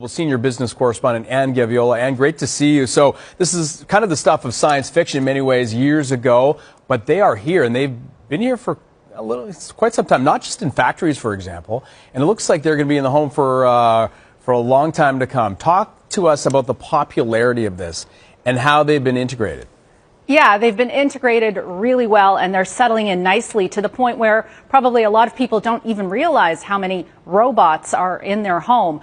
Well, senior business correspondent Anne Gaviola. Anne, great to see you. So this is kind of the stuff of science fiction in many ways years ago, but they are here and they've been here for quite some time, not just in factories, for example. And it looks like they're going to be in the home for a long time to come. Talk to us about the popularity of this and how they've been integrated. Yeah, they've been integrated really well, and they're settling in nicely to the point where probably a lot of people don't even realize how many robots are in their home.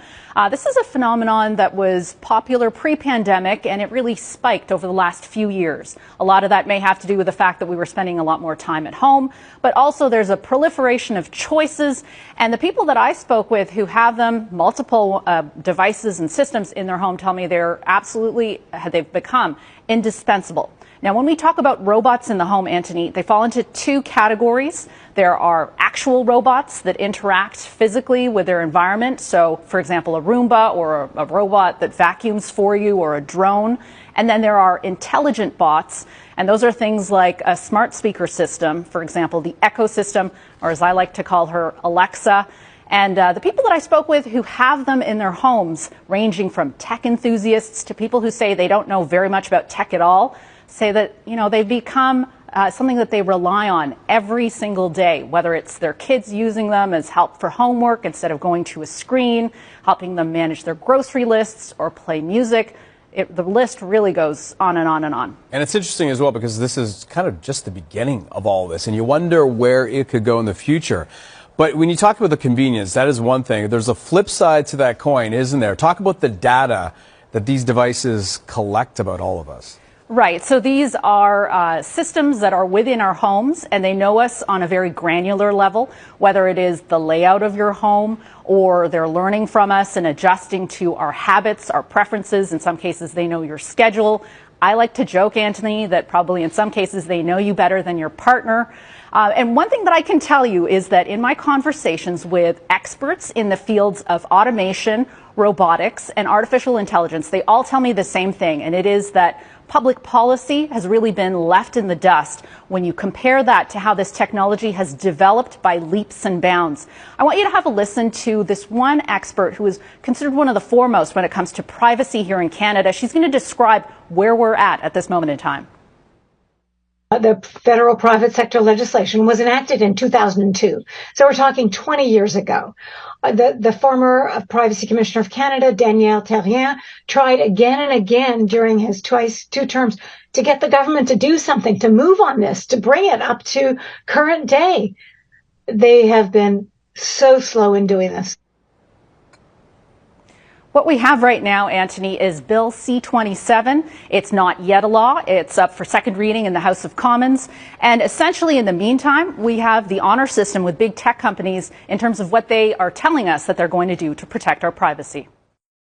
This is a phenomenon that was popular pre-pandemic, and it really spiked over the last few years. A lot of that may have to do with the fact that we were spending a lot more time at home, but also there's a proliferation of choices, and the people that I spoke with who have them, multiple devices and systems in their home, tell me they've become indispensable. Now, when we talk about robots in the home, Anthony, they fall into two categories. There are actual robots that interact physically with their environment. So, for example, a Roomba or a robot that vacuums for you or a drone. And then there are intelligent bots. And those are things like a smart speaker system, for example, the Echo system, or as I like to call her, Alexa. And the people that I spoke with who have them in their homes, ranging from tech enthusiasts to people who say they don't know very much about tech at all, say that, they've become something that they rely on every single day, whether it's their kids using them as help for homework instead of going to a screen, helping them manage their grocery lists or play music. The list really goes on and on and on. And it's interesting as well because this is kind of just the beginning of all this, and you wonder where it could go in the future. But when you talk about the convenience, that is one thing. There's a flip side to that coin, isn't there? Talk about the data that these devices collect about all of us. Right. So these are systems that are within our homes, and they know us on a very granular level, whether it is the layout of your home or they're learning from us and adjusting to our habits, our preferences. In some cases, they know your schedule. I like to joke, Anthony, that probably in some cases they know you better than your partner. And one thing that I can tell you is that in my conversations with experts in the fields of automation, robotics, and artificial intelligence, they all tell me the same thing, and it is that public policy has really been left in the dust when you compare that to how this technology has developed by leaps and bounds. I want you to have a listen to this one expert who is considered one of the foremost when it comes to privacy here in Canada. She's going to describe where we're at this moment in time. The federal private sector legislation was enacted in 2002. So we're talking 20 years ago. The former Privacy Commissioner of Canada, Daniel Therrien, tried again and again during his two terms to get the government to do something, to move on this, to bring it up to current day. They have been so slow in doing this. What we have right now, Anthony, is Bill C-27. It's not yet a law. It's up for second reading in the House of Commons. And essentially, in the meantime, we have the honor system with big tech companies in terms of what they are telling us that they're going to do to protect our privacy.